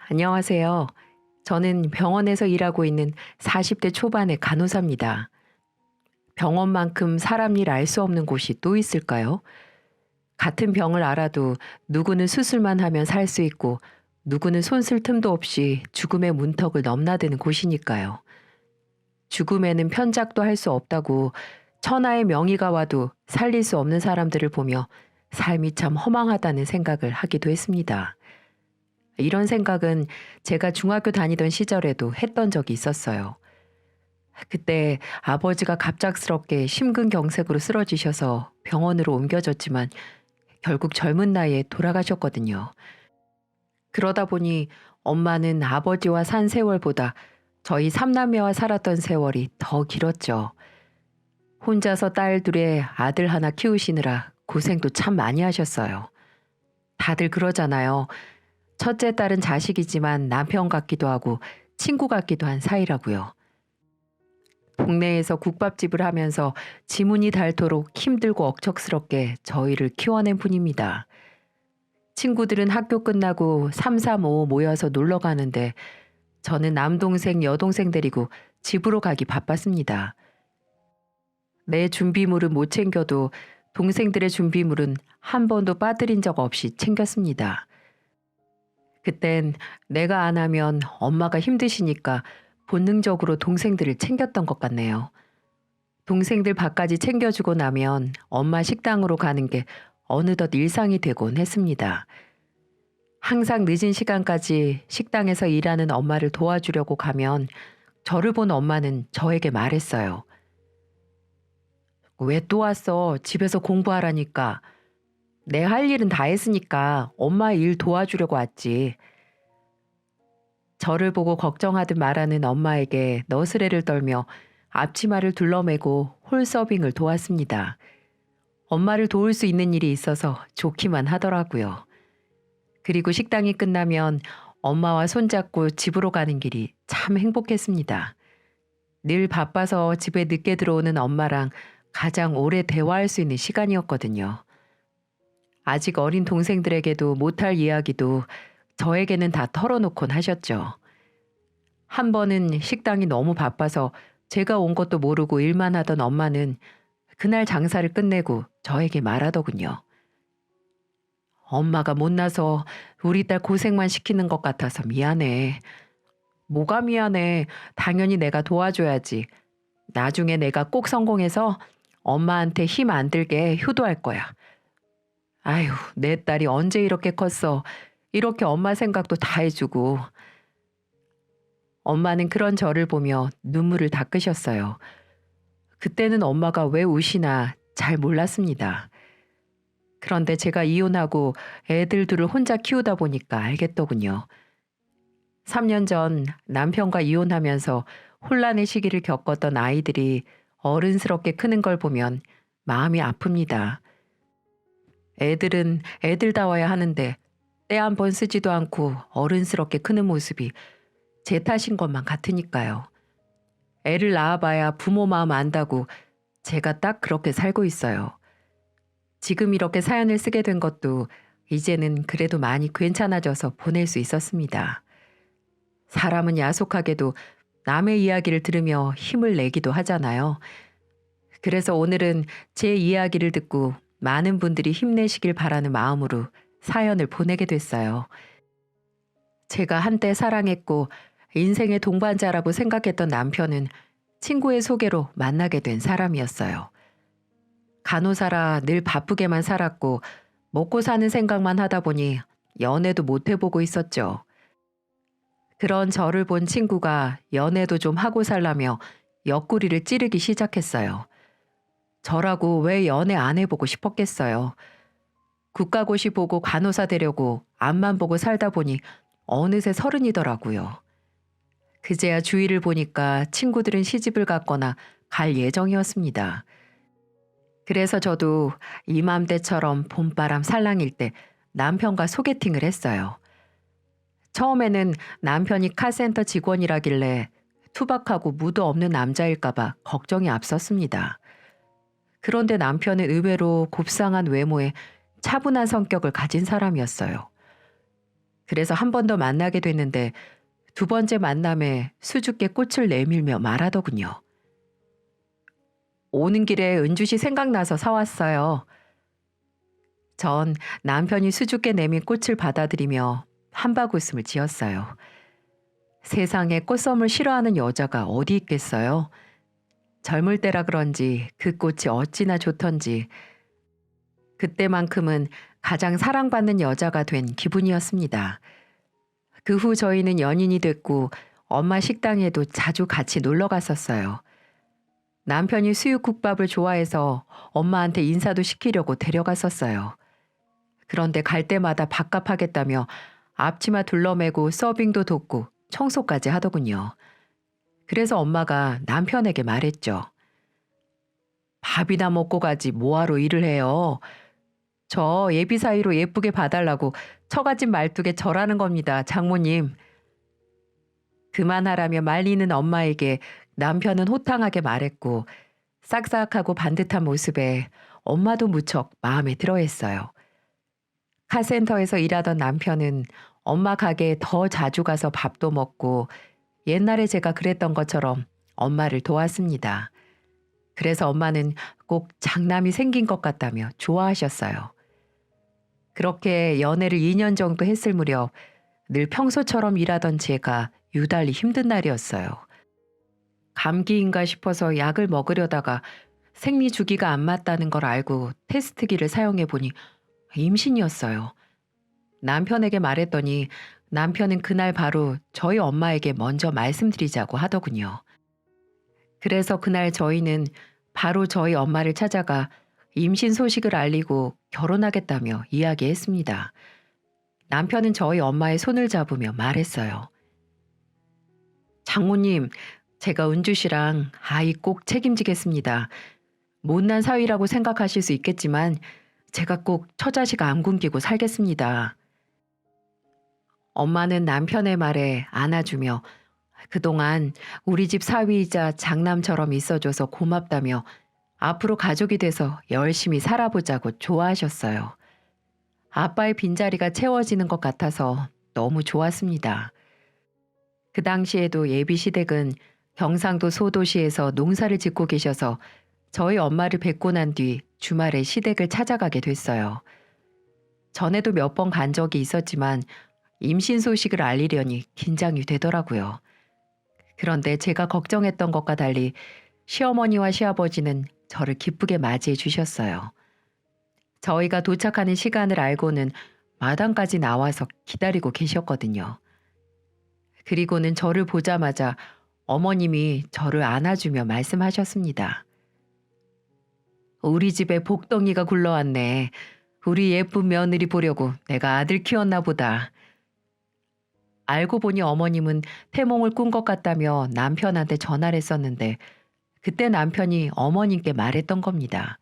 안녕하세요. 저는 병원에서 일하고 있는 40대 초반의 간호사입니다. 병원만큼 사람 일 알 수 없는 곳이 또 있을까요? 같은 병을 알아도 누구는 수술만 하면 살 수 있고 누구는 손쓸 틈도 없이 죽음의 문턱을 넘나드는 곳이니까요. 죽음에는 편작도 할 수 없다고 천하의 명의가 와도 살릴 수 없는 사람들을 보며 삶이 참 허망하다는 생각을 하기도 했습니다. 이런 생각은 제가 중학교 다니던 시절에도 했던 적이 있었어요. 그때 아버지가 갑작스럽게 심근경색으로 쓰러지셔서 병원으로 옮겨졌지만 결국 젊은 나이에 돌아가셨거든요. 그러다 보니 엄마는 아버지와 산 세월보다 저희 삼남매와 살았던 세월이 더 길었죠. 혼자서 딸 둘에 아들 하나 키우시느라 고생도 참 많이 하셨어요. 다들 그러잖아요. 첫째 딸은 자식이지만 남편 같기도 하고 친구 같기도 한 사이라고요. 동네에서 국밥집을 하면서 지문이 닳도록 힘들고 억척스럽게 저희를 키워낸 분입니다. 친구들은 학교 끝나고 335 모여서 놀러 가는데 저는 남동생, 여동생 데리고 집으로 가기 바빴습니다. 내 준비물은 못 챙겨도 동생들의 준비물은 한 번도 빠뜨린 적 없이 챙겼습니다. 그땐 내가 안 하면 엄마가 힘드시니까 본능적으로 동생들을 챙겼던 것 같네요. 동생들 밥까지 챙겨주고 나면 엄마 식당으로 가는 게 어느덧 일상이 되곤 했습니다. 항상 늦은 시간까지 식당에서 일하는 엄마를 도와주려고 가면 저를 본 엄마는 저에게 말했어요. 왜 또 왔어? 집에서 공부하라니까. 내 할 일은 다 했으니까 엄마 일 도와주려고 왔지. 저를 보고 걱정하듯 말하는 엄마에게 너스레를 떨며 앞치마를 둘러매고 홀서빙을 도왔습니다. 엄마를 도울 수 있는 일이 있어서 좋기만 하더라고요. 그리고 식당이 끝나면 엄마와 손잡고 집으로 가는 길이 참 행복했습니다. 늘 바빠서 집에 늦게 들어오는 엄마랑 가장 오래 대화할 수 있는 시간이었거든요. 아직 어린 동생들에게도 못할 이야기도 저에게는 다 털어놓곤 하셨죠. 한 번은 식당이 너무 바빠서 제가 온 것도 모르고 일만 하던 엄마는 그날 장사를 끝내고 저에게 말하더군요. 엄마가 못나서 우리 딸 고생만 시키는 것 같아서 미안해. 뭐가 미안해. 당연히 내가 도와줘야지. 나중에 내가 꼭 성공해서 엄마한테 힘 안 들게 효도할 거야. 아휴, 내 딸이 언제 이렇게 컸어. 이렇게 엄마 생각도 다 해주고. 엄마는 그런 저를 보며 눈물을 닦으셨어요. 그때는 엄마가 왜 우시나 잘 몰랐습니다. 그런데 제가 이혼하고 애들 둘을 혼자 키우다 보니까 알겠더군요. 3년 전 남편과 이혼하면서 혼란의 시기를 겪었던 아이들이 어른스럽게 크는 걸 보면 마음이 아픕니다. 애들은 애들다워야 하는데 때 한 번 쓰지도 않고 어른스럽게 크는 모습이 제 탓인 것만 같으니까요. 애를 낳아봐야 부모 마음 안다고 제가 딱 그렇게 살고 있어요. 지금 이렇게 사연을 쓰게 된 것도 이제는 그래도 많이 괜찮아져서 보낼 수 있었습니다. 사람은 야속하게도 남의 이야기를 들으며 힘을 내기도 하잖아요. 그래서 오늘은 제 이야기를 듣고 많은 분들이 힘내시길 바라는 마음으로 사연을 보내게 됐어요. 제가 한때 사랑했고 인생의 동반자라고 생각했던 남편은 친구의 소개로 만나게 된 사람이었어요. 간호사라 늘 바쁘게만 살았고 먹고 사는 생각만 하다 보니 연애도 못 해보고 있었죠. 그런 저를 본 친구가 연애도 좀 하고 살라며 옆구리를 찌르기 시작했어요. 저라고 왜 연애 안 해보고 싶었겠어요. 국가고시 보고 간호사 되려고 앞만 보고 살다 보니 어느새 30이더라고요. 그제야 주위를 보니까 친구들은 시집을 갔거나 갈 예정이었습니다. 그래서 저도 이맘때처럼 봄바람 살랑일 때 남편과 소개팅을 했어요. 처음에는 남편이 카센터 직원이라길래 투박하고 무도 없는 남자일까봐 걱정이 앞섰습니다. 그런데 남편은 의외로 곱상한 외모에 차분한 성격을 가진 사람이었어요. 그래서 한 번 더 만나게 됐는데 두 번째 만남에 수줍게 꽃을 내밀며 말하더군요. 오는 길에 은주씨 생각나서 사왔어요. 전 남편이 수줍게 내민 꽃을 받아들이며 한바구음을 지었어요. 세상에 꽃선물 싫어하는 여자가 어디 있겠어요? 젊을 때라 그런지 그 꽃이 어찌나 좋던지 그때만큼은 가장 사랑받는 여자가 된 기분이었습니다. 그 후 저희는 연인이 됐고 엄마 식당에도 자주 같이 놀러 갔었어요. 남편이 수육국밥을 좋아해서 엄마한테 인사도 시키려고 데려갔었어요. 그런데 갈 때마다 밥값하겠다며 앞치마 둘러매고 서빙도 돕고 청소까지 하더군요. 그래서 엄마가 남편에게 말했죠. 밥이나 먹고 가지 뭐하러 일을 해요. 저 예비 사위로 예쁘게 봐달라고 처가집 말뚝에 절하는 겁니다, 장모님. 그만하라며 말리는 엄마에게 남편은 호탕하게 말했고 싹싹하고 반듯한 모습에 엄마도 무척 마음에 들어했어요. 카센터에서 일하던 남편은 엄마 가게에 더 자주 가서 밥도 먹고 옛날에 제가 그랬던 것처럼 엄마를 도왔습니다. 그래서 엄마는 꼭 장남이 생긴 것 같다며 좋아하셨어요. 그렇게 연애를 2년 정도 했을 무렵 늘 평소처럼 일하던 제가 유달리 힘든 날이었어요. 감기인가 싶어서 약을 먹으려다가 생리 주기가 안 맞다는 걸 알고 테스트기를 사용해 보니 임신이었어요. 남편에게 말했더니 남편은 그날 바로 저희 엄마에게 먼저 말씀드리자고 하더군요. 그래서 그날 저희는 바로 저희 엄마를 찾아가 임신 소식을 알리고 결혼하겠다며 이야기했습니다. 남편은 저희 엄마의 손을 잡으며 말했어요. 장모님, 제가 은주 씨랑 아이 꼭 책임지겠습니다. 못난 사위라고 생각하실 수 있겠지만 제가 꼭 처자식 안 굶기고 살겠습니다. 엄마는 남편의 말에 안아주며 그동안 우리 집 사위이자 장남처럼 있어줘서 고맙다며 앞으로 가족이 돼서 열심히 살아보자고 좋아하셨어요. 아빠의 빈자리가 채워지는 것 같아서 너무 좋았습니다. 그 당시에도 예비 시댁은 경상도 소도시에서 농사를 짓고 계셔서 저희 엄마를 뵙고 난 뒤 주말에 시댁을 찾아가게 됐어요. 전에도 몇 번 간 적이 있었지만 임신 소식을 알리려니 긴장이 되더라고요. 그런데 제가 걱정했던 것과 달리 시어머니와 시아버지는 저를 기쁘게 맞이해 주셨어요. 저희가 도착하는 시간을 알고는 마당까지 나와서 기다리고 계셨거든요. 그리고는 저를 보자마자 어머님이 저를 안아주며 말씀하셨습니다. 우리 집에 복덩이가 굴러왔네. 우리 예쁜 며느리 보려고 내가 아들 키웠나 보다. 알고 보니 어머님은 태몽을 꾼 것 같다며 남편한테 전화를 했었는데 그때 남편이 어머님께 말했던 겁니다.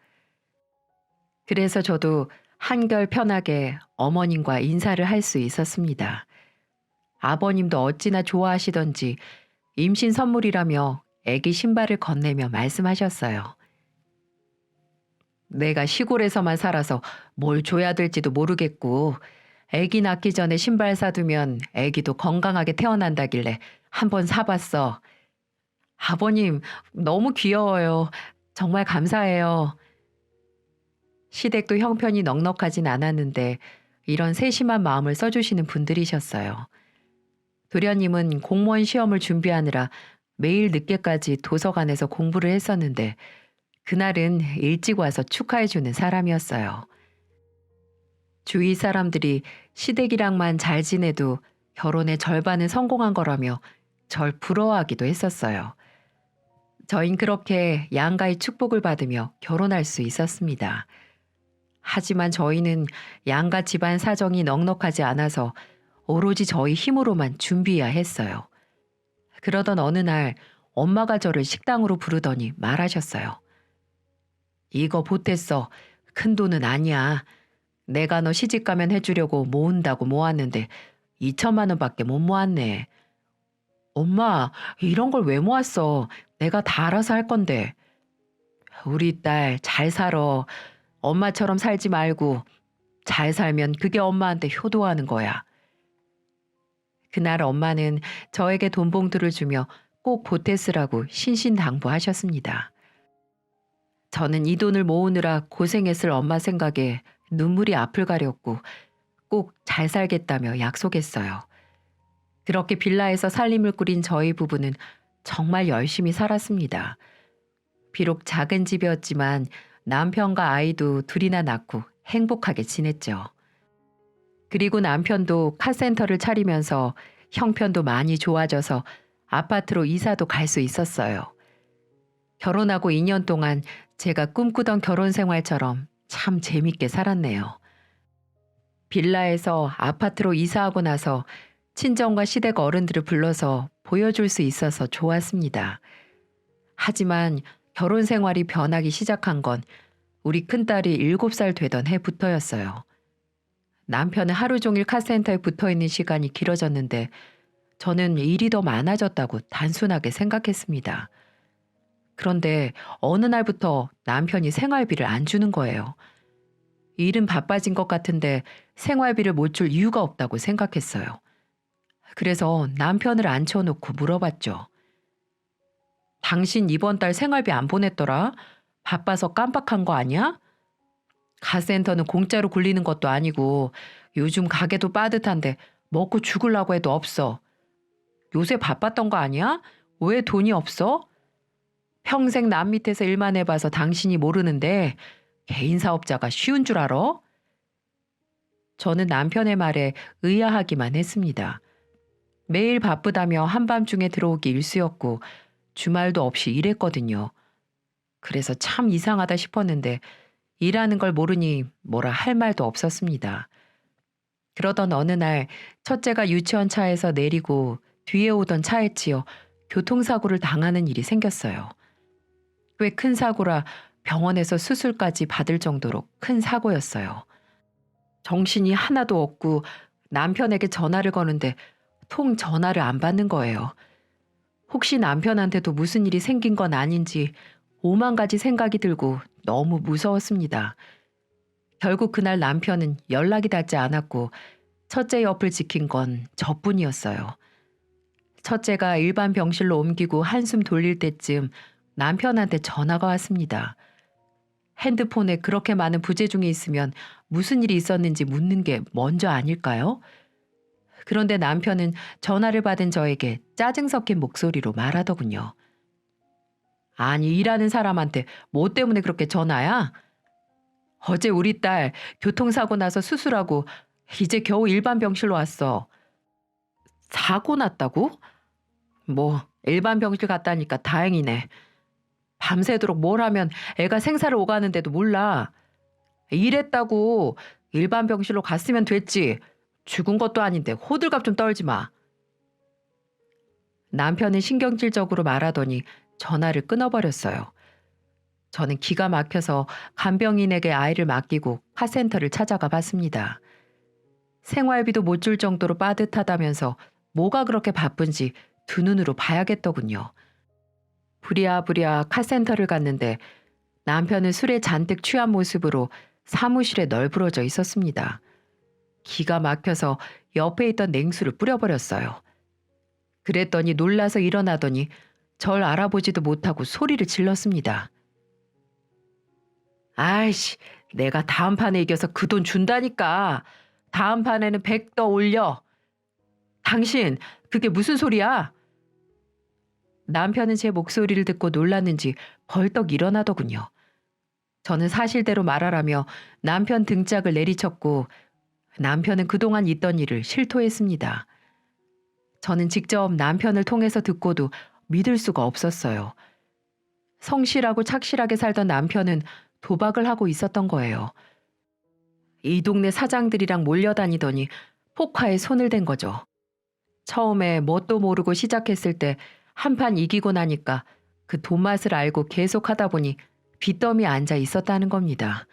그래서 저도 한결 편하게 어머님과 인사를 할 수 있었습니다. 아버님도 어찌나 좋아하시던지 임신 선물이라며 애기 신발을 건네며 말씀하셨어요. 내가 시골에서만 살아서 뭘 줘야 될지도 모르겠고 애기 낳기 전에 신발 사두면 애기도 건강하게 태어난다길래 한번 사봤어. 아버님 너무 귀여워요. 정말 감사해요. 시댁도 형편이 넉넉하진 않았는데 이런 세심한 마음을 써주시는 분들이셨어요. 도련님은 공무원 시험을 준비하느라 매일 늦게까지 도서관에서 공부를 했었는데 그날은 일찍 와서 축하해주는 사람이었어요. 주위 사람들이 시댁이랑만 잘 지내도 결혼의 절반은 성공한 거라며 절 부러워하기도 했었어요. 저흰 그렇게 양가의 축복을 받으며 결혼할 수 있었습니다. 하지만 저희는 양가 집안 사정이 넉넉하지 않아서 오로지 저희 힘으로만 준비해야 했어요. 그러던 어느 날 엄마가 저를 식당으로 부르더니 말하셨어요. 이거 보탰어. 큰 돈은 아니야. 내가 너 시집가면 해주려고 모은다고 모았는데 2천만 원밖에 못 모았네. 엄마, 이런 걸 왜 모았어? 내가 다 알아서 할 건데. 우리 딸 잘 살아. 엄마처럼 살지 말고 잘 살면 그게 엄마한테 효도하는 거야. 그날 엄마는 저에게 돈 봉투를 주며 꼭 보태 쓰라고 신신당부하셨습니다. 저는 이 돈을 모으느라 고생했을 엄마 생각에 눈물이 앞을 가렸고 꼭 잘 살겠다며 약속했어요. 그렇게 빌라에서 살림을 꾸린 저희 부부는 정말 열심히 살았습니다. 비록 작은 집이었지만 남편과 아이도 둘이나 낳고 행복하게 지냈죠. 그리고 남편도 카센터를 차리면서 형편도 많이 좋아져서 아파트로 이사도 갈 수 있었어요. 결혼하고 2년 동안 제가 꿈꾸던 결혼 생활처럼 참 재밌게 살았네요. 빌라에서 아파트로 이사하고 나서 친정과 시댁 어른들을 불러서 보여줄 수 있어서 좋았습니다. 하지만 결혼 생활이 변하기 시작한 건 우리 큰딸이 7살 되던 해부터였어요. 남편은 하루 종일 카센터에 붙어 있는 시간이 길어졌는데 저는 일이 더 많아졌다고 단순하게 생각했습니다. 그런데 어느 날부터 남편이 생활비를 안 주는 거예요. 일은 바빠진 것 같은데 생활비를 못 줄 이유가 없다고 생각했어요. 그래서 남편을 앉혀놓고 물어봤죠. 당신 이번 달 생활비 안 보냈더라? 바빠서 깜빡한 거 아니야? 카센터는 공짜로 굴리는 것도 아니고 요즘 가게도 빠듯한데 먹고 죽으려고 해도 없어. 요새 바빴던 거 아니야? 왜 돈이 없어? 평생 남 밑에서 일만 해봐서 당신이 모르는데 개인 사업자가 쉬운 줄 알아? 저는 남편의 말에 의아하기만 했습니다. 매일 바쁘다며 한밤중에 들어오기 일쑤였고 주말도 없이 일했거든요. 그래서 참 이상하다 싶었는데 일하는 걸 모르니 뭐라 할 말도 없었습니다. 그러던 어느 날 첫째가 유치원 차에서 내리고 뒤에 오던 차에 치여 교통사고를 당하는 일이 생겼어요. 꽤 큰 사고라 병원에서 수술까지 받을 정도로 큰 사고였어요. 정신이 하나도 없고 남편에게 전화를 거는데 통 전화를 안 받는 거예요. 혹시 남편한테도 무슨 일이 생긴 건 아닌지 오만 가지 생각이 들고 너무 무서웠습니다. 결국 그날 남편은 연락이 닿지 않았고 첫째 옆을 지킨 건 저뿐이었어요. 첫째가 일반 병실로 옮기고 한숨 돌릴 때쯤 남편한테 전화가 왔습니다. 핸드폰에 그렇게 많은 부재중이 있으면 무슨 일이 있었는지 묻는 게 먼저 아닐까요? 그런데 남편은 전화를 받은 저에게 짜증 섞인 목소리로 말하더군요. 아니, 일하는 사람한테 뭐 때문에 그렇게 전화야? 어제 우리 딸 교통사고 나서 수술하고 이제 겨우 일반 병실로 왔어. 사고 났다고? 뭐 일반 병실 갔다니까 다행이네. 밤새도록 뭘 하면 애가 생사를 오가는데도 몰라. 일했다고 일반 병실로 갔으면 됐지. 죽은 것도 아닌데 호들갑 좀 떨지 마. 남편은 신경질적으로 말하더니 전화를 끊어버렸어요. 저는 기가 막혀서 간병인에게 아이를 맡기고 카센터를 찾아가 봤습니다. 생활비도 못 줄 정도로 빠듯하다면서 뭐가 그렇게 바쁜지 두 눈으로 봐야겠더군요. 부랴부랴 카센터를 갔는데 남편은 술에 잔뜩 취한 모습으로 사무실에 널브러져 있었습니다. 기가 막혀서 옆에 있던 냉수를 뿌려버렸어요. 그랬더니 놀라서 일어나더니 절 알아보지도 못하고 소리를 질렀습니다. 아이씨, 내가 다음 판에 이겨서 그 돈 준다니까. 다음 판에는 100 더 올려. 당신, 그게 무슨 소리야? 남편은 제 목소리를 듣고 놀랐는지 벌떡 일어나더군요. 저는 사실대로 말하라며 남편 등짝을 내리쳤고 남편은 그동안 있던 일을 실토했습니다. 저는 직접 남편을 통해서 듣고도 믿을 수가 없었어요. 성실하고 착실하게 살던 남편은 도박을 하고 있었던 거예요. 이 동네 사장들이랑 몰려다니더니 포카에 손을 댄 거죠. 처음에 뭣도 모르고 시작했을 때 한 판 이기고 나니까 그 돈맛을 알고 계속 하다 보니 빚더미에 앉아 있었다는 겁니다.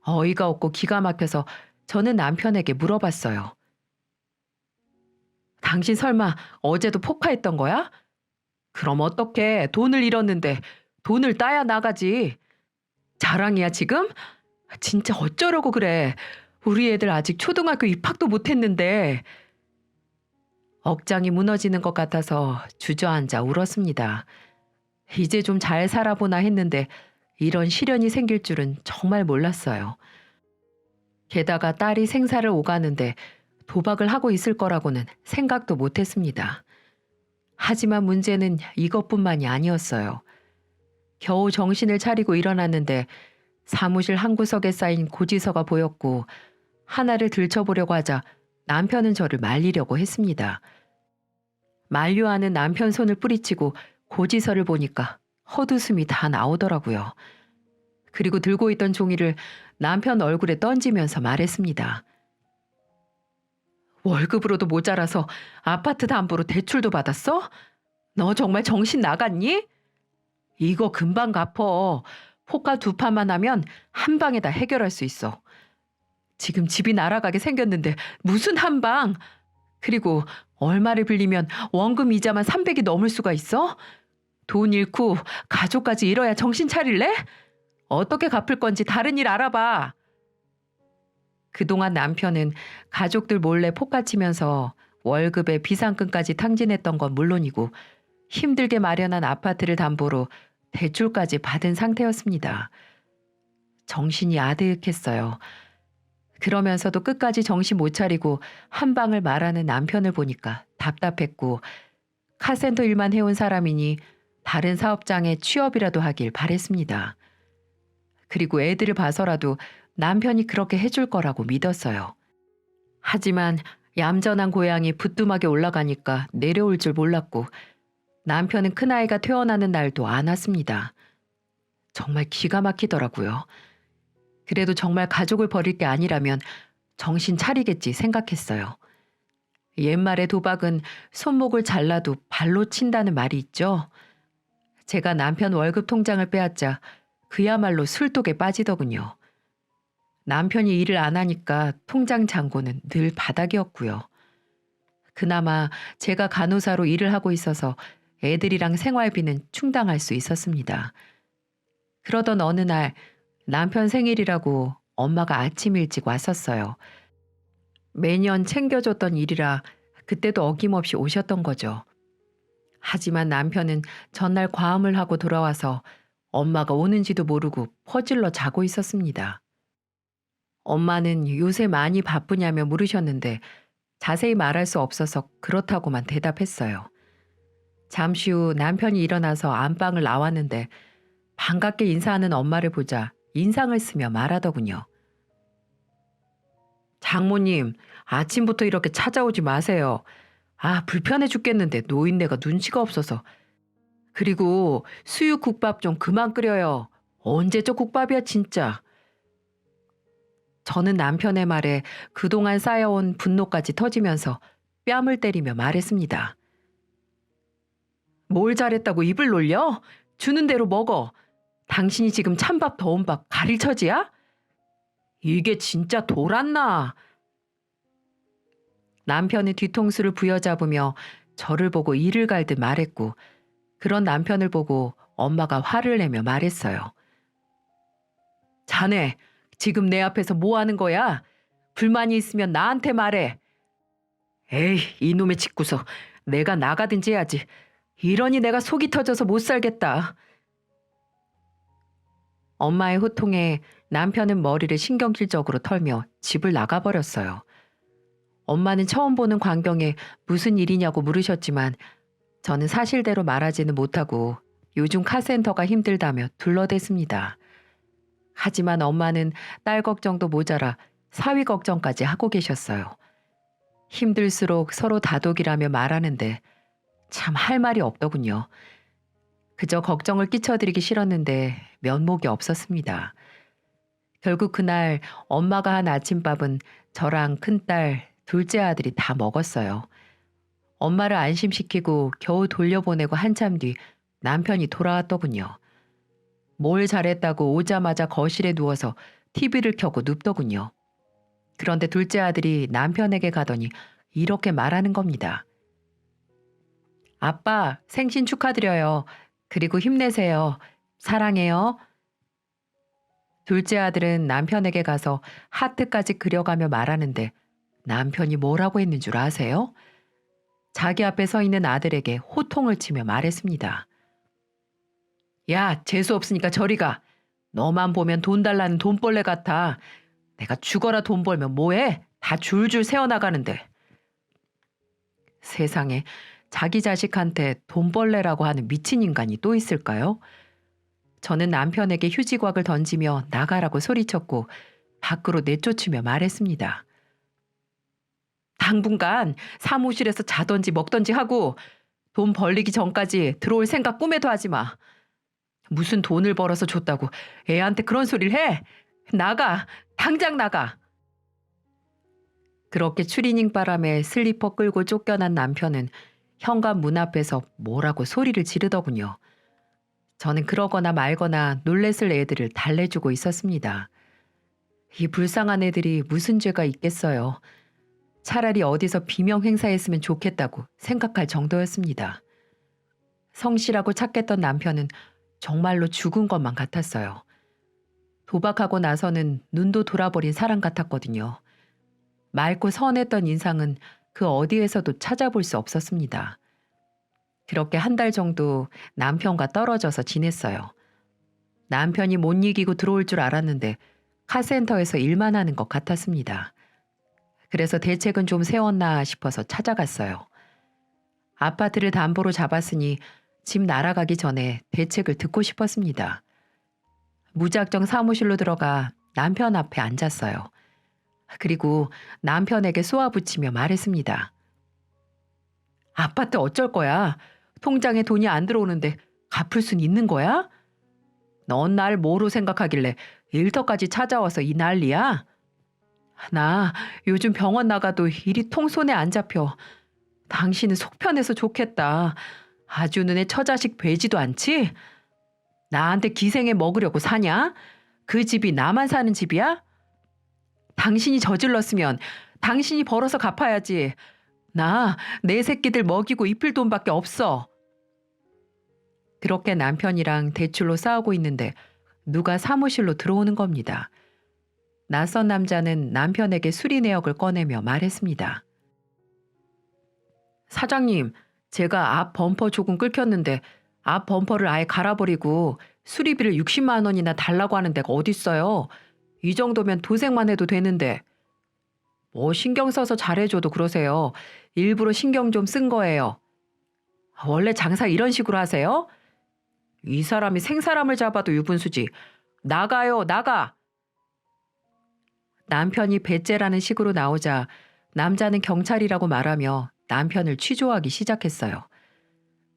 어이가 없고 기가 막혀서 저는 남편에게 물어봤어요. 당신 설마 어제도 포카했던 거야? 그럼 어떡해. 돈을 잃었는데 돈을 따야 나가지. 자랑이야 지금? 진짜 어쩌려고 그래. 우리 애들 아직 초등학교 입학도 못했는데. 억장이 무너지는 것 같아서 주저앉아 울었습니다. 이제 좀 잘 살아보나 했는데 이런 시련이 생길 줄은 정말 몰랐어요. 게다가 딸이 생사를 오가는데 도박을 하고 있을 거라고는 생각도 못했습니다. 하지만 문제는 이것뿐만이 아니었어요. 겨우 정신을 차리고 일어났는데 사무실 한 구석에 쌓인 고지서가 보였고 하나를 들춰보려고 하자 남편은 저를 말리려고 했습니다. 만류하는 남편 손을 뿌리치고 고지서를 보니까 헛웃음이 다 나오더라고요. 그리고 들고 있던 종이를 남편 얼굴에 던지면서 말했습니다. 월급으로도 모자라서 아파트 담보로 대출도 받았어? 너 정말 정신 나갔니? 이거 금방 갚어. 포카 2판만 하면 한 방에 다 해결할 수 있어. 지금 집이 날아가게 생겼는데 무슨 한 방? 그리고 얼마를 빌리면 원금 이자만 300이 넘을 수가 있어? 돈 잃고 가족까지 잃어야 정신 차릴래? 어떻게 갚을 건지 다른 일 알아봐. 그동안 남편은 가족들 몰래 포카치면서 월급에 비상금까지 탕진했던 건 물론이고 힘들게 마련한 아파트를 담보로 대출까지 받은 상태였습니다. 정신이 아득했어요. 그러면서도 끝까지 정신 못 차리고 한 방을 말하는 남편을 보니까 답답했고 카센터 일만 해온 사람이니 다른 사업장에 취업이라도 하길 바랬습니다. 그리고 애들을 봐서라도 남편이 그렇게 해줄 거라고 믿었어요. 하지만 얌전한 고양이 부뚜막에 올라가니까 내려올 줄 몰랐고 남편은 큰아이가 퇴원하는 날도 안 왔습니다. 정말 기가 막히더라고요. 그래도 정말 가족을 버릴 게 아니라면 정신 차리겠지 생각했어요. 옛말에 도박은 손목을 잘라도 발로 친다는 말이 있죠. 제가 남편 월급 통장을 빼앗자 그야말로 술독에 빠지더군요. 남편이 일을 안 하니까 통장 잔고는 늘 바닥이었고요. 그나마 제가 간호사로 일을 하고 있어서 애들이랑 생활비는 충당할 수 있었습니다. 그러던 어느 날 남편 생일이라고 엄마가 아침 일찍 왔었어요. 매년 챙겨줬던 일이라 그때도 어김없이 오셨던 거죠. 하지만 남편은 전날 과음을 하고 돌아와서 엄마가 오는지도 모르고 퍼질러 자고 있었습니다. 엄마는 요새 많이 바쁘냐며 물으셨는데 자세히 말할 수 없어서 그렇다고만 대답했어요. 잠시 후 남편이 일어나서 안방을 나왔는데 반갑게 인사하는 엄마를 보자 인상을 쓰며 말하더군요. 장모님, 아침부터 이렇게 찾아오지 마세요. 불편해 죽겠는데 노인네가 눈치가 없어서. 그리고 수육국밥 좀 그만 끓여요. 언제적 국밥이야 진짜. 저는 남편의 말에 그동안 쌓여온 분노까지 터지면서 뺨을 때리며 말했습니다. 뭘 잘했다고 입을 놀려? 주는 대로 먹어. 당신이 지금 찬밥 더운 밥 가릴 처지야? 이게 진짜 돌았나? 남편의 뒤통수를 부여잡으며 저를 보고 이를 갈듯 말했고 그런 남편을 보고 엄마가 화를 내며 말했어요. 자네, 지금 내 앞에서 뭐 하는 거야? 불만이 있으면 나한테 말해. 에이, 이놈의 짓구석. 내가 나가든지 해야지. 이러니 내가 속이 터져서 못 살겠다. 엄마의 호통에 남편은 머리를 신경질적으로 털며 집을 나가버렸어요. 엄마는 처음 보는 광경에 무슨 일이냐고 물으셨지만 저는 사실대로 말하지는 못하고 요즘 카센터가 힘들다며 둘러댔습니다. 하지만 엄마는 딸 걱정도 모자라 사위 걱정까지 하고 계셨어요. 힘들수록 서로 다독이라며 말하는데 참 할 말이 없더군요. 그저 걱정을 끼쳐드리기 싫었는데 면목이 없었습니다. 결국 그날 엄마가 한 아침밥은 저랑 큰딸, 둘째 아들이 다 먹었어요. 엄마를 안심시키고 겨우 돌려보내고 한참 뒤 남편이 돌아왔더군요. 뭘 잘했다고 오자마자 거실에 누워서 TV를 켜고 눕더군요. 그런데 둘째 아들이 남편에게 가더니 이렇게 말하는 겁니다. 아빠, 생신 축하드려요. 그리고 힘내세요. 사랑해요. 둘째 아들은 남편에게 가서 하트까지 그려가며 말하는데 남편이 뭐라고 했는 줄 아세요? 자기 앞에 서 있는 아들에게 호통을 치며 말했습니다. 야, 재수 없으니까 저리 가. 너만 보면 돈 달라는 돈벌레 같아. 내가 죽어라 돈 벌면 뭐해? 다 줄줄 새어나가는데. 세상에 자기 자식한테 돈벌레라고 하는 미친 인간이 또 있을까요? 저는 남편에게 휴지곽을 던지며 나가라고 소리쳤고 밖으로 내쫓으며 말했습니다. 당분간 사무실에서 자던지 먹던지 하고 돈 벌리기 전까지 들어올 생각 꿈에도 하지 마. 무슨 돈을 벌어서 줬다고 애한테 그런 소리를 해? 나가! 당장 나가! 그렇게 추리닝 바람에 슬리퍼 끌고 쫓겨난 남편은 현관 문 앞에서 뭐라고 소리를 지르더군요. 저는 그러거나 말거나 놀랬을 애들을 달래주고 있었습니다. 이 불쌍한 애들이 무슨 죄가 있겠어요. 차라리 어디서 비명 행사했으면 좋겠다고 생각할 정도였습니다. 성실하고 착했던 남편은 정말로 죽은 것만 같았어요. 도박하고 나서는 눈도 돌아버린 사람 같았거든요. 맑고 선했던 인상은 그 어디에서도 찾아볼 수 없었습니다. 그렇게 한 달 정도 남편과 떨어져서 지냈어요. 남편이 못 이기고 들어올 줄 알았는데 카센터에서 일만 하는 것 같았습니다. 그래서 대책은 좀 세웠나 싶어서 찾아갔어요. 아파트를 담보로 잡았으니 집 날아가기 전에 대책을 듣고 싶었습니다. 무작정 사무실로 들어가 남편 앞에 앉았어요. 그리고 남편에게 쏘아붙이며 말했습니다. 아파트 어쩔 거야? 통장에 돈이 안 들어오는데 갚을 순 있는 거야? 넌 날 뭐로 생각하길래 일터까지 찾아와서 이 난리야? 나 요즘 병원 나가도 일이 통손에 안 잡혀. 당신은 속 편해서 좋겠다. 아주 눈에 처자식 베지도 않지? 나한테 기생해 먹으려고 사냐? 그 집이 나만 사는 집이야? 당신이 저질렀으면 당신이 벌어서 갚아야지. 나 내 새끼들 먹이고 입힐 돈밖에 없어. 그렇게 남편이랑 대출로 싸우고 있는데 누가 사무실로 들어오는 겁니다. 낯선 남자는 남편에게 수리 내역을 꺼내며 말했습니다. 사장님, 제가 앞 범퍼 조금 긁혔는데 앞 범퍼를 아예 갈아버리고 수리비를 60만 원이나 달라고 하는 데가 어딨어요. 이 정도면 도색만 해도 되는데. 뭐 신경 써서 잘해줘도 그러세요. 일부러 신경 좀 쓴 거예요. 원래 장사 이런 식으로 하세요? 이 사람이 생사람을 잡아도 유분수지. 나가요, 나가! 남편이 배째라는 식으로 나오자 남자는 경찰이라고 말하며 남편을 취조하기 시작했어요.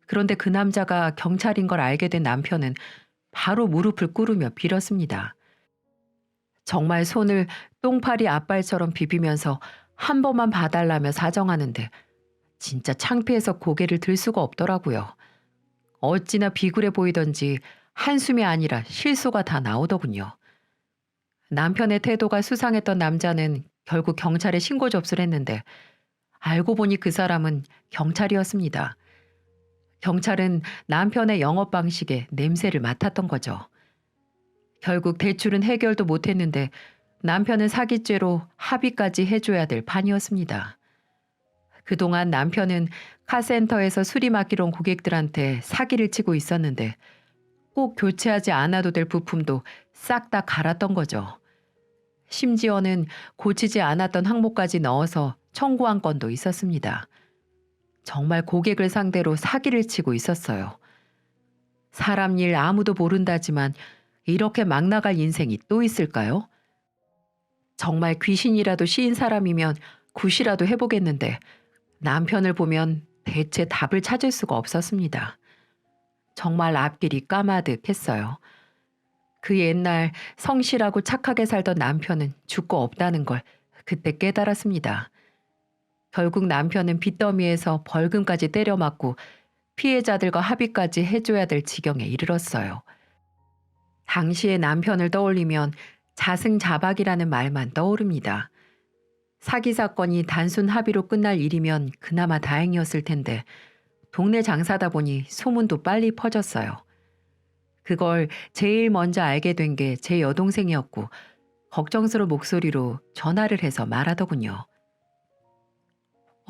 그런데 그 남자가 경찰인 걸 알게 된 남편은 바로 무릎을 꿇으며 빌었습니다. 정말 손을 똥파리 앞발처럼 비비면서 한 번만 봐달라며 사정하는데 진짜 창피해서 고개를 들 수가 없더라고요. 어찌나 비굴해 보이던지 한숨이 아니라 실소가 다 나오더군요. 남편의 태도가 수상했던 남자는 결국 경찰에 신고 접수를 했는데 알고 보니 그 사람은 경찰이었습니다. 경찰은 남편의 영업 방식에 냄새를 맡았던 거죠. 결국 대출은 해결도 못했는데 남편은 사기죄로 합의까지 해줘야 될 판이었습니다. 그동안 남편은 카센터에서 수리 맡기러 온 고객들한테 사기를 치고 있었는데 꼭 교체하지 않아도 될 부품도 싹 다 갈았던 거죠. 심지어는 고치지 않았던 항목까지 넣어서 청구한 건도 있었습니다. 정말 고객을 상대로 사기를 치고 있었어요. 사람 일 아무도 모른다지만 이렇게 막 나갈 인생이 또 있을까요? 정말 귀신이라도 씌인 사람이면 굿이라도 해보겠는데 남편을 보면 대체 답을 찾을 수가 없었습니다. 정말 앞길이 까마득했어요. 그 옛날 성실하고 착하게 살던 남편은 죽고 없다는 걸 그때 깨달았습니다. 결국 남편은 빚더미에서 벌금까지 때려맞고 피해자들과 합의까지 해줘야 될 지경에 이르렀어요. 당시의 남편을 떠올리면 자승자박이라는 말만 떠오릅니다. 사기 사건이 단순 합의로 끝날 일이면 그나마 다행이었을 텐데 동네 장사다 보니 소문도 빨리 퍼졌어요. 그걸 제일 먼저 알게 된 게 제 여동생이었고 걱정스러운 목소리로 전화를 해서 말하더군요.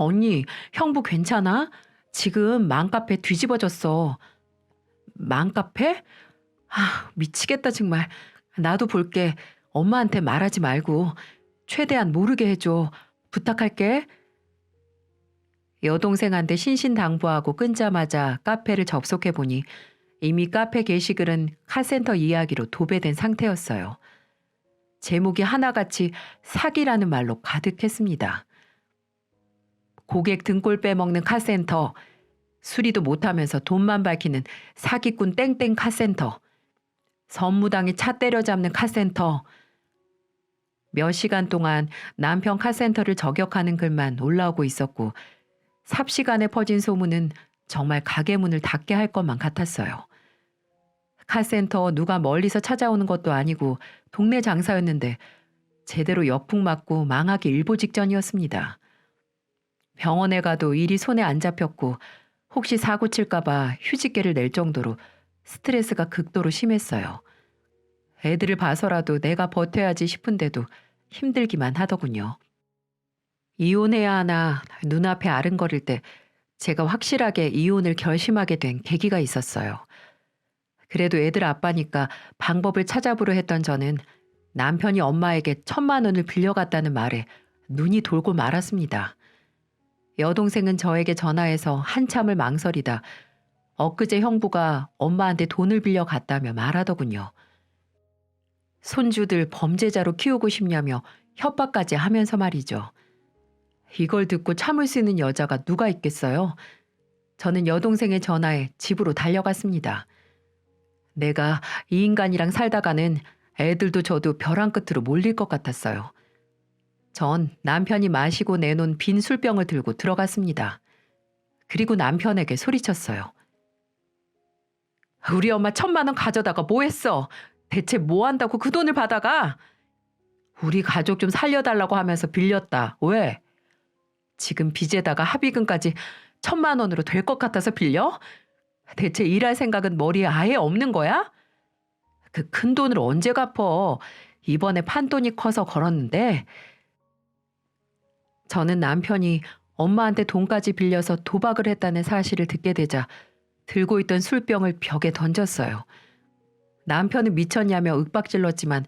언니, 형부 괜찮아? 지금 맘카페 뒤집어졌어. 맘카페? 미치겠다 정말. 나도 볼게. 엄마한테 말하지 말고 최대한 모르게 해줘. 부탁할게. 여동생한테 신신당부하고 끊자마자 카페를 접속해 보니 이미 카페 게시글은 카센터 이야기로 도배된 상태였어요. 제목이 하나같이 사기라는 말로 가득했습니다. 고객 등골 빼먹는 카센터, 수리도 못하면서 돈만 밝히는 사기꾼 땡땡 카센터, 선무당이 차 때려잡는 카센터. 몇 시간 동안 남편 카센터를 저격하는 글만 올라오고 있었고 삽시간에 퍼진 소문은 정말 가게 문을 닫게 할 것만 같았어요. 카센터 누가 멀리서 찾아오는 것도 아니고 동네 장사였는데 제대로 역풍 맞고 망하기 일보 직전이었습니다. 병원에 가도 일이 손에 안 잡혔고 혹시 사고 칠까봐 휴직계를 낼 정도로 스트레스가 극도로 심했어요. 애들을 봐서라도 내가 버텨야지 싶은데도 힘들기만 하더군요. 이혼해야 하나 눈앞에 아른거릴 때 제가 확실하게 이혼을 결심하게 된 계기가 있었어요. 그래도 애들 아빠니까 방법을 찾아보려 했던 저는 남편이 엄마에게 1,000만 원을 빌려갔다는 말에 눈이 돌고 말았습니다. 여동생은 저에게 전화해서 한참을 망설이다 엊그제 형부가 엄마한테 돈을 빌려갔다며 말하더군요. 손주들 범죄자로 키우고 싶냐며 협박까지 하면서 말이죠. 이걸 듣고 참을 수 있는 여자가 누가 있겠어요? 저는 여동생의 전화에 집으로 달려갔습니다. 내가 이 인간이랑 살다가는 애들도 저도 벼랑 끝으로 몰릴 것 같았어요. 전 남편이 마시고 내놓은 빈 술병을 들고 들어갔습니다. 그리고 남편에게 소리쳤어요. 우리 엄마 1,000만 원 가져다가 뭐 했어? 대체 뭐 한다고 그 돈을 받아가? 우리 가족 좀 살려달라고 하면서 빌렸다. 왜? 지금 빚에다가 합의금까지 1,000만 원으로 될 것 같아서 빌려? 대체 일할 생각은 머리에 아예 없는 거야? 그 큰 돈을 언제 갚어? 이번에 판돈이 커서 걸었는데. 저는 남편이 엄마한테 돈까지 빌려서 도박을 했다는 사실을 듣게 되자 들고 있던 술병을 벽에 던졌어요. 남편은 미쳤냐며 윽박질렀지만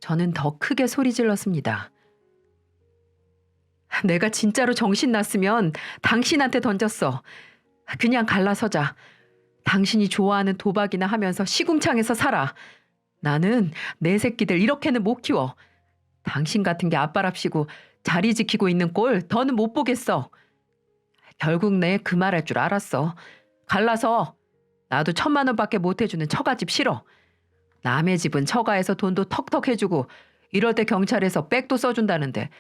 저는 더 크게 소리 질렀습니다. 내가 진짜로 정신 났으면 당신한테 던졌어. 그냥 갈라서자. 당신이 좋아하는 도박이나 하면서 시궁창에서 살아. 나는 내 새끼들 이렇게는 못 키워. 당신 같은 게 아빠랍시고 자리 지키고 있는 꼴 더는 못 보겠어. 결국 내 그 말 할 줄 알았어. 갈라서. 나도 1,000만 원밖에 못 해주는 처가집 싫어. 남의 집은 처가에서 돈도 턱턱 해주고 이럴 때 경찰에서 백도 써준다는데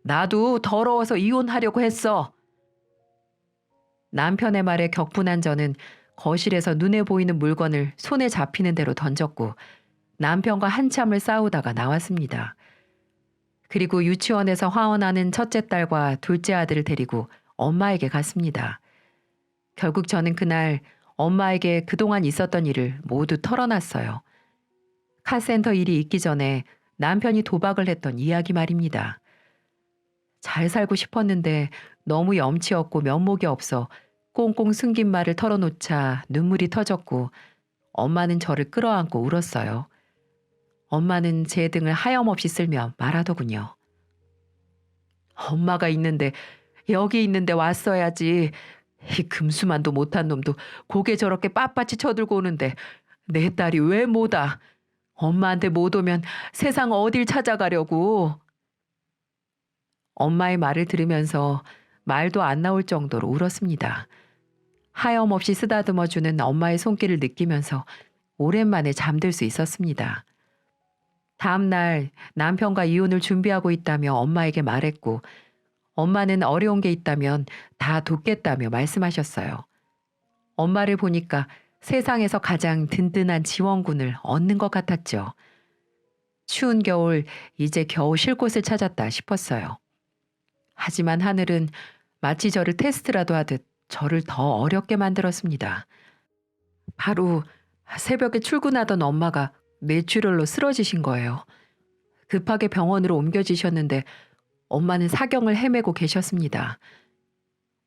나도 더러워서 이혼하려고 했어. 남편의 말에 격분한 저는 거실에서 눈에 보이는 물건을 손에 잡히는 대로 던졌고 남편과 한참을 싸우다가 나왔습니다. 그리고 유치원에서 화원하는 첫째 딸과 둘째 아들을 데리고 엄마에게 갔습니다. 결국 저는 그날 엄마에게 그동안 있었던 일을 모두 털어놨어요. 카센터 일이 있기 전에 남편이 도박을 했던 이야기 말입니다. 잘 살고 싶었는데 너무 염치 없고 면목이 없어 꽁꽁 숨긴 말을 털어놓자 눈물이 터졌고 엄마는 저를 끌어안고 울었어요. 엄마는 제 등을 하염없이 쓸며 말하더군요. 엄마가 있는데 여기 있는데 왔어야지. 이 금수만도 못한 놈도 고개 저렇게 빳빳이 쳐들고 오는데 내 딸이 왜 못 와? 엄마한테 못 오면 세상 어딜 찾아가려고. 엄마의 말을 들으면서 말도 안 나올 정도로 울었습니다. 하염없이 쓰다듬어주는 엄마의 손길을 느끼면서 오랜만에 잠들 수 있었습니다. 다음 날 남편과 이혼을 준비하고 있다며 엄마에게 말했고 엄마는 어려운 게 있다면 다 돕겠다며 말씀하셨어요. 엄마를 보니까 세상에서 가장 든든한 지원군을 얻는 것 같았죠. 추운 겨울 이제 겨우 쉴 곳을 찾았다 싶었어요. 하지만 하늘은 마치 저를 테스트라도 하듯 저를 더 어렵게 만들었습니다. 바로 새벽에 출근하던 엄마가 뇌출혈로 쓰러지신 거예요. 급하게 병원으로 옮겨지셨는데 엄마는 사경을 헤매고 계셨습니다.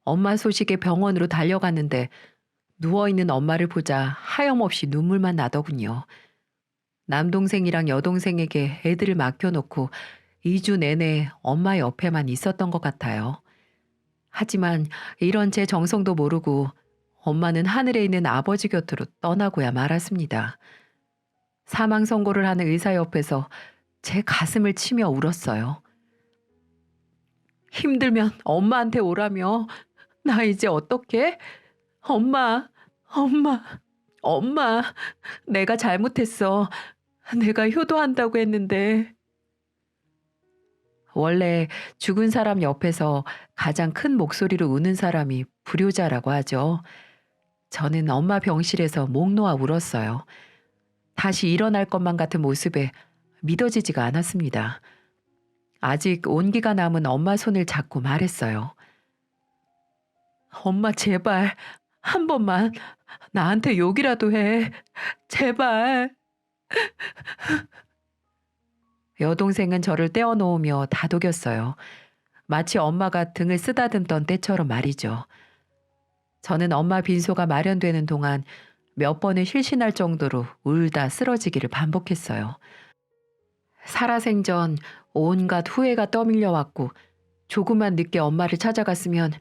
엄마 소식에 병원으로 달려갔는데 누워있는 엄마를 보자 하염없이 눈물만 나더군요. 남동생이랑 여동생에게 애들을 맡겨놓고 2주 내내 엄마 옆에만 있었던 것 같아요. 하지만 이런 제 정성도 모르고 엄마는 하늘에 있는 아버지 곁으로 떠나고야 말았습니다. 사망 선고를 하는 의사 옆에서 제 가슴을 치며 울었어요. 힘들면 엄마한테 오라며. 나 이제 어떡해? 엄마, 엄마, 엄마. 내가 잘못했어. 내가 효도한다고 했는데. 원래 죽은 사람 옆에서 가장 큰 목소리로 우는 사람이 불효자라고 하죠. 저는 엄마 병실에서 목 놓아 울었어요. 다시 일어날 것만 같은 모습에 믿어지지가 않았습니다. 아직 온기가 남은 엄마 손을 잡고 말했어요. 엄마 제발 한 번만 나한테 욕이라도 해. 제발. 여동생은 저를 떼어놓으며 다독였어요. 마치 엄마가 등을 쓰다듬던 때처럼 말이죠. 저는 엄마 빈소가 마련되는 동안 몇 번을 실신할 정도로 울다 쓰러지기를 반복했어요. 살아생전 온갖 후회가 떠밀려 왔고 조금만 늦게 엄마를 찾아갔으면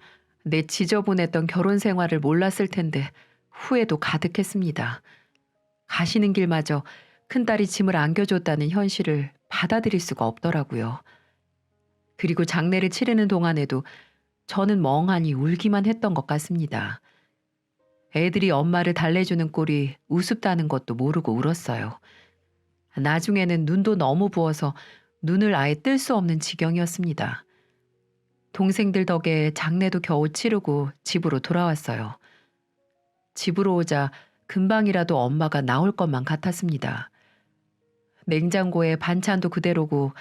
내 지저분했던 결혼 생활을 몰랐을 텐데 후회도 가득했습니다. 가시는 길마저 큰딸이 짐을 안겨줬다는 현실을 받아들일 수가 없더라고요. 그리고 장례를 치르는 동안에도 저는 멍하니 울기만 했던 것 같습니다. 애들이 엄마를 달래주는 꼴이 우습다는 것도 모르고 울었어요. 나중에는 눈도 너무 부어서 눈을 아예 뜰 수 없는 지경이었습니다. 동생들 덕에 장례도 겨우 치르고 집으로 돌아왔어요. 집으로 오자 금방이라도 엄마가 나올 것만 같았습니다. 냉장고에 반찬도 그대로고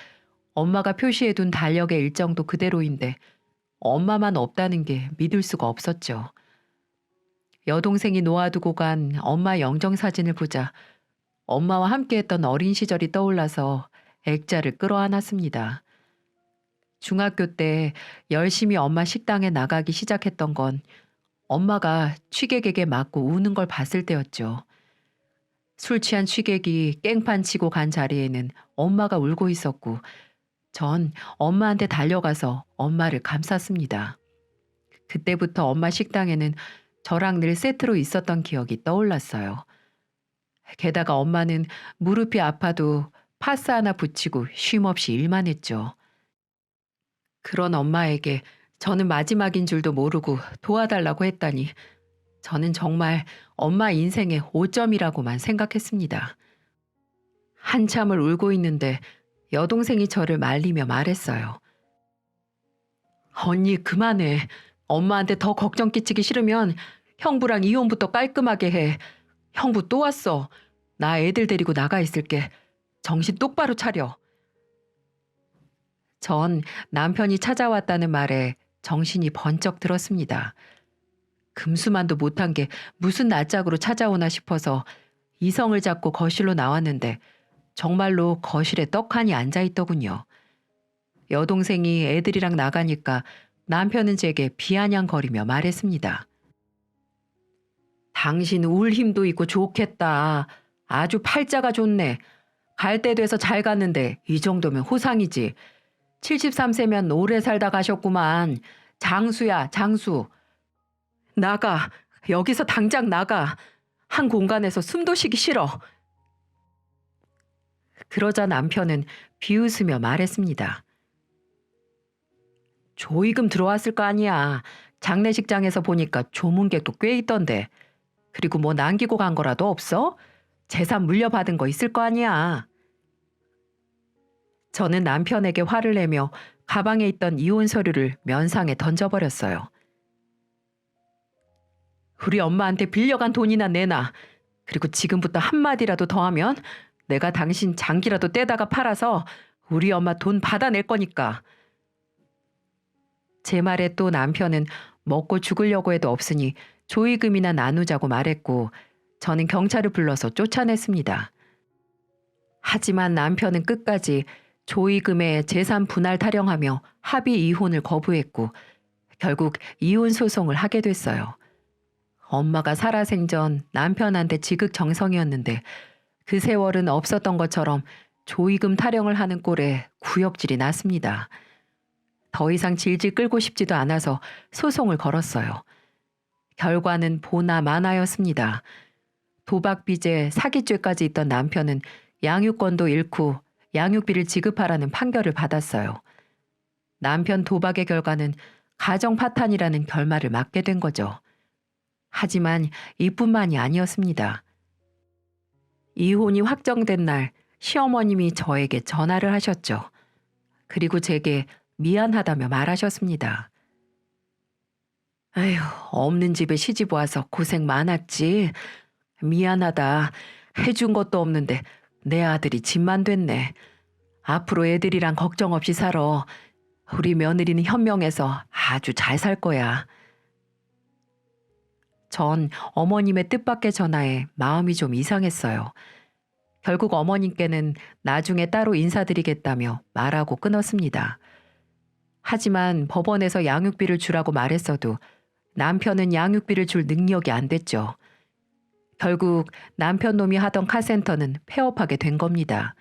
엄마가 표시해둔 달력의 일정도 그대로인데 엄마만 없다는 게 믿을 수가 없었죠. 여동생이 놓아두고 간 엄마 영정사진을 보자 엄마와 함께했던 어린 시절이 떠올라서 액자를 끌어안았습니다. 중학교 때 열심히 엄마 식당에 나가기 시작했던 건 엄마가 취객에게 맞고 우는 걸 봤을 때였죠. 술 취한 취객이 깽판 치고 간 자리에는 엄마가 울고 있었고 전 엄마한테 달려가서 엄마를 감쌌습니다. 그때부터 엄마 식당에는 저랑 늘 세트로 있었던 기억이 떠올랐어요. 게다가 엄마는 무릎이 아파도 파스 하나 붙이고 쉼없이 일만 했죠. 그런 엄마에게 저는 마지막인 줄도 모르고 도와달라고 했다니 저는 정말 엄마 인생의 5점이라고만 생각했습니다. 한참을 울고 있는데 여동생이 저를 말리며 말했어요. 언니 그만해. 엄마한테 더 걱정 끼치기 싫으면 형부랑 이혼부터 깔끔하게 해. 형부 또 왔어. 나 애들 데리고 나가 있을게. 정신 똑바로 차려. 전 남편이 찾아왔다는 말에 정신이 번쩍 들었습니다. 금수만도 못한 게 무슨 낯짝으로 찾아오나 싶어서 이성을 잡고 거실로 나왔는데 정말로 거실에 떡하니 앉아있더군요. 여동생이 애들이랑 나가니까 남편은 제게 비아냥거리며 말했습니다. 당신 울 힘도 있고 좋겠다. 아주 팔자가 좋네. 갈 때 돼서 잘 갔는데 이 정도면 호상이지. 73세면 오래 살다 가셨구만. 장수야, 장수. 나가. 여기서 당장 나가. 한 공간에서 숨도 쉬기 싫어. 그러자 남편은 비웃으며 말했습니다. 조의금 들어왔을 거 아니야. 장례식장에서 보니까 조문객도 꽤 있던데. 그리고 뭐 남기고 간 거라도 없어? 재산 물려받은 거 있을 거 아니야. 저는 남편에게 화를 내며 가방에 있던 이혼 서류를 면상에 던져버렸어요. 우리 엄마한테 빌려간 돈이나 내놔. 그리고 지금부터 한마디라도 더 하면 내가 당신 장기라도 떼다가 팔아서 우리 엄마 돈 받아낼 거니까. 제 말에 또 남편은 먹고 죽으려고 해도 없으니 조의금이나 나누자고 말했고 저는 경찰을 불러서 쫓아냈습니다. 하지만 남편은 끝까지 조의금에 재산 분할 타령하며 합의 이혼을 거부했고 결국 이혼 소송을 하게 됐어요. 엄마가 살아생전 남편한테 지극정성이었는데 그 세월은 없었던 것처럼 조의금 타령을 하는 꼴에 구역질이 났습니다. 더 이상 질질 끌고 싶지도 않아서 소송을 걸었어요. 결과는 보나 마나였습니다. 도박 빚에 사기죄까지 있던 남편은 양육권도 잃고 양육비를 지급하라는 판결을 받았어요. 남편 도박의 결과는 가정 파탄이라는 결말을 맞게 된 거죠. 하지만 이뿐만이 아니었습니다. 이혼이 확정된 날 시어머님이 저에게 전화를 하셨죠. 그리고 제게 미안하다며 말하셨습니다. 아휴, 없는 집에 시집 와서 고생 많았지. 미안하다. 해준 것도 없는데 내 아들이 집만 됐네. 앞으로 애들이랑 걱정 없이 살아. 우리 며느리는 현명해서 아주 잘 살 거야. 전 어머님의 뜻밖의 전화에 마음이 좀 이상했어요. 결국 어머님께는 나중에 따로 인사드리겠다며 말하고 끊었습니다. 하지만 법원에서 양육비를 주라고 말했어도 남편은 양육비를 줄 능력이 안 됐죠. 결국 남편 놈이 하던 카센터는 폐업하게 된 겁니다.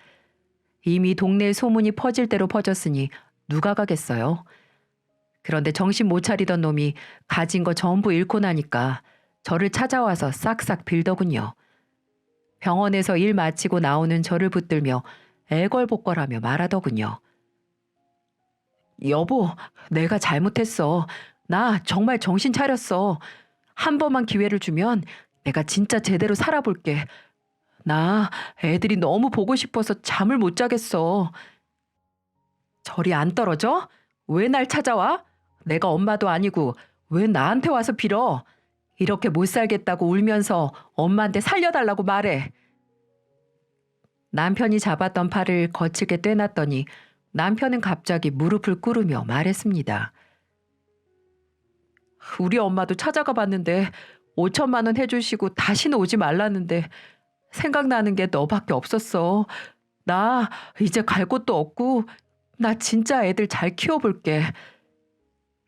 이미 동네에 소문이 퍼질 대로 퍼졌으니 누가 가겠어요? 그런데 정신 못 차리던 놈이 가진 거 전부 잃고 나니까 저를 찾아와서 싹싹 빌더군요. 병원에서 일 마치고 나오는 저를 붙들며 애걸복걸하며 말하더군요. 여보, 내가 잘못했어. 나 정말 정신 차렸어. 한 번만 기회를 주면 내가 진짜 제대로 살아볼게. 나 애들이 너무 보고 싶어서 잠을 못 자겠어. 저리 안 떨어져? 왜 날 찾아와? 내가 엄마도 아니고 왜 나한테 와서 빌어? 이렇게 못 살겠다고 울면서 엄마한테 살려달라고 말해. 남편이 잡았던 팔을 거칠게 떼놨더니 남편은 갑자기 무릎을 꿇으며 말했습니다. 우리 엄마도 찾아가 봤는데 5천만 원 해주시고 다시는 오지 말라는데 생각나는 게 너밖에 없었어. 나 이제 갈 곳도 없고 나 진짜 애들 잘 키워볼게.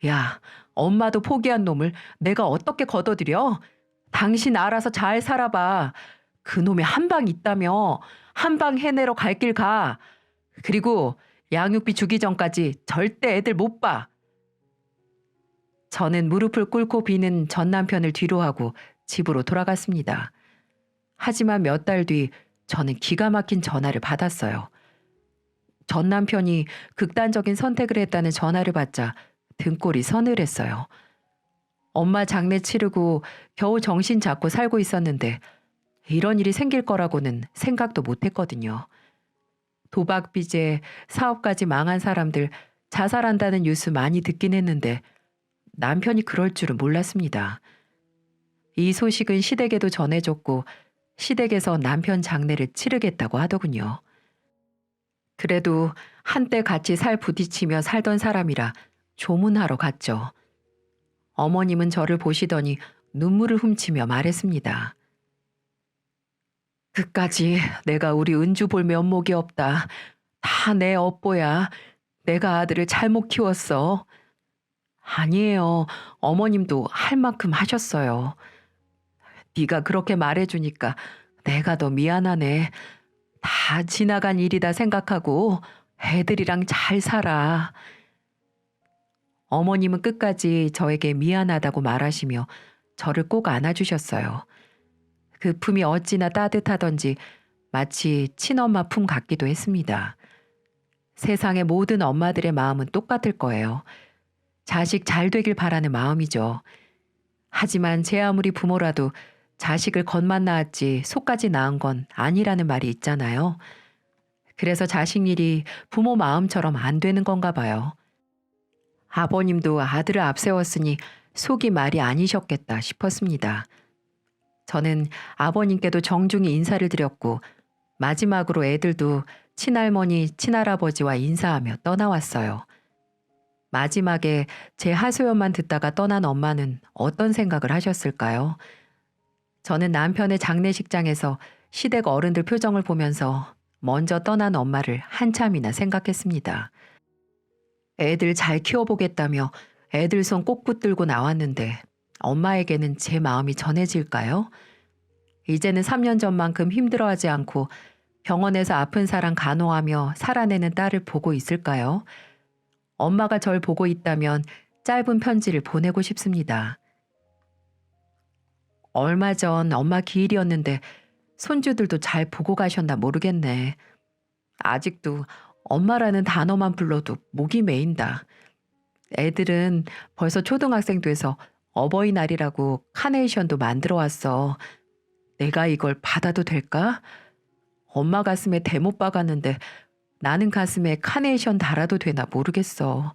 야, 엄마도 포기한 놈을 내가 어떻게 걷어들여? 당신 알아서 잘 살아봐. 그 놈이 한 방 있다며. 한 방 해내러 갈 길 가. 그리고 양육비 주기 전까지 절대 애들 못 봐. 저는 무릎을 꿇고 비는 전 남편을 뒤로하고 집으로 돌아갔습니다. 하지만 몇 달 뒤 저는 기가 막힌 전화를 받았어요. 전 남편이 극단적인 선택을 했다는 전화를 받자 등골이 서늘했어요. 엄마 장례 치르고 겨우 정신 잡고 살고 있었는데 이런 일이 생길 거라고는 생각도 못 했거든요. 도박 빚에 사업까지 망한 사람들 자살한다는 뉴스 많이 듣긴 했는데 남편이 그럴 줄은 몰랐습니다. 이 소식은 시댁에도 전해졌고 시댁에서 남편 장례를 치르겠다고 하더군요. 그래도 한때 같이 살 부딪히며 살던 사람이라 조문하러 갔죠. 어머님은 저를 보시더니 눈물을 훔치며 말했습니다. 그까지 내가 우리 은주 볼 면목이 없다. 다 내 업보야. 내가 아들을 잘못 키웠어. 아니에요. 어머님도 할 만큼 하셨어요. 네가 그렇게 말해주니까 내가 더 미안하네. 다 지나간 일이다 생각하고 애들이랑 잘 살아. 어머님은 끝까지 저에게 미안하다고 말하시며 저를 꼭 안아주셨어요. 그 품이 어찌나 따뜻하던지 마치 친엄마 품 같기도 했습니다. 세상의 모든 엄마들의 마음은 똑같을 거예요. 자식 잘 되길 바라는 마음이죠. 하지만 제 아무리 부모라도 자식을 겉만 낳았지 속까지 낳은 건 아니라는 말이 있잖아요. 그래서 자식 일이 부모 마음처럼 안 되는 건가 봐요. 아버님도 아들을 앞세웠으니 속이 말이 아니셨겠다 싶었습니다. 저는 아버님께도 정중히 인사를 드렸고 마지막으로 애들도 친할머니, 친할아버지와 인사하며 떠나왔어요. 마지막에 제 하소연만 듣다가 떠난 엄마는 어떤 생각을 하셨을까요? 저는 남편의 장례식장에서 시댁 어른들 표정을 보면서 먼저 떠난 엄마를 한참이나 생각했습니다. 애들 잘 키워보겠다며 애들 손 꼭 붙들고 나왔는데 엄마에게는 제 마음이 전해질까요? 이제는 3년 전만큼 힘들어하지 않고 병원에서 아픈 사람 간호하며 살아내는 딸을 보고 있을까요? 엄마가 절 보고 있다면 짧은 편지를 보내고 싶습니다. 얼마 전 엄마 기일이었는데 손주들도 잘 보고 가셨나 모르겠네. 아직도 엄마라는 단어만 불러도 목이 메인다. 애들은 벌써 초등학생 돼서 어버이날이라고 카네이션도 만들어 왔어. 내가 이걸 받아도 될까? 엄마 가슴에 대못 박았는데 나는 가슴에 카네이션 달아도 되나 모르겠어.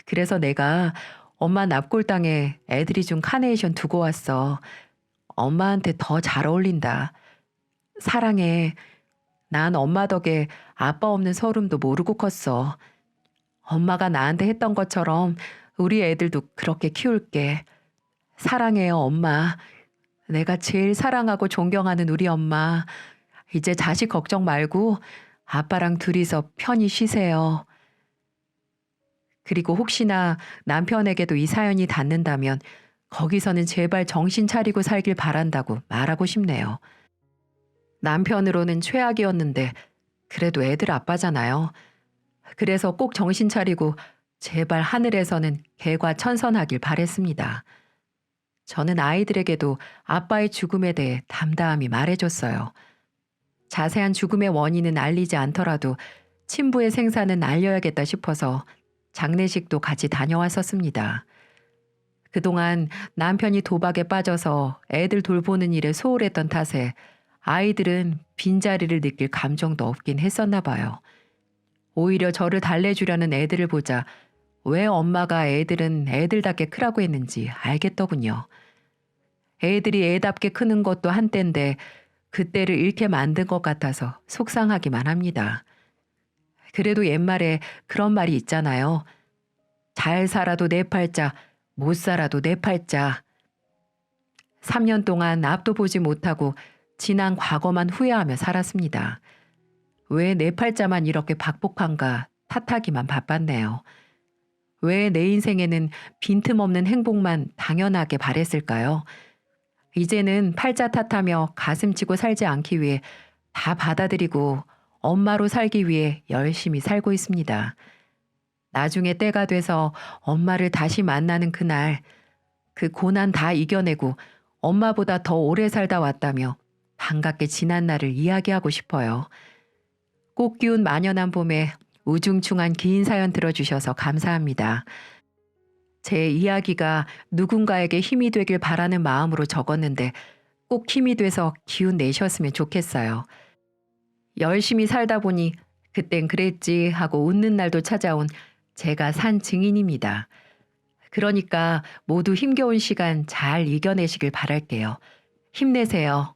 그래서 내가 엄마 납골당에 애들이 준 카네이션 두고 왔어. 엄마한테 더 잘 어울린다. 사랑해. 난 엄마 덕에 아빠 없는 서름도 모르고 컸어. 엄마가 나한테 했던 것처럼 우리 애들도 그렇게 키울게. 사랑해요, 엄마. 내가 제일 사랑하고 존경하는 우리 엄마. 이제 자식 걱정 말고 아빠랑 둘이서 편히 쉬세요. 그리고 혹시나 남편에게도 이 사연이 닿는다면 거기서는 제발 정신 차리고 살길 바란다고 말하고 싶네요. 남편으로는 최악이었는데 그래도 애들 아빠잖아요. 그래서 꼭 정신 차리고 제발 하늘에서는 개과천선하길 바랬습니다. 저는 아이들에게도 아빠의 죽음에 대해 담담히 말해줬어요. 자세한 죽음의 원인은 알리지 않더라도 친부의 생사는 알려야겠다 싶어서 장례식도 같이 다녀왔었습니다. 그동안 남편이 도박에 빠져서 애들 돌보는 일에 소홀했던 탓에 아이들은 빈자리를 느낄 감정도 없긴 했었나 봐요. 오히려 저를 달래주려는 애들을 보자 왜 엄마가 애들은 애들답게 크라고 했는지 알겠더군요. 애들이 애답게 크는 것도 한때인데 그때를 잃게 만든 것 같아서 속상하기만 합니다. 그래도 옛말에 그런 말이 있잖아요. 잘 살아도 내 팔자, 못 살아도 내 팔자. 3년 동안 앞도 보지 못하고 지난 과거만 후회하며 살았습니다. 왜 내 팔자만 이렇게 박복한가 탓하기만 바빴네요. 왜 내 인생에는 빈틈없는 행복만 당연하게 바랬을까요? 이제는 팔자 탓하며 가슴치고 살지 않기 위해 다 받아들이고 엄마로 살기 위해 열심히 살고 있습니다. 나중에 때가 돼서 엄마를 다시 만나는 그날, 그 고난 다 이겨내고 엄마보다 더 오래 살다 왔다며 반갑게 지난 날을 이야기하고 싶어요. 꽃 기운 만연한 봄에 우중충한 긴 사연 들어주셔서 감사합니다. 제 이야기가 누군가에게 힘이 되길 바라는 마음으로 적었는데 꼭 힘이 돼서 기운 내셨으면 좋겠어요. 열심히 살다 보니 그땐 그랬지 하고 웃는 날도 찾아온 제가 산 증인입니다. 그러니까 모두 힘겨운 시간 잘 이겨내시길 바랄게요. 힘내세요.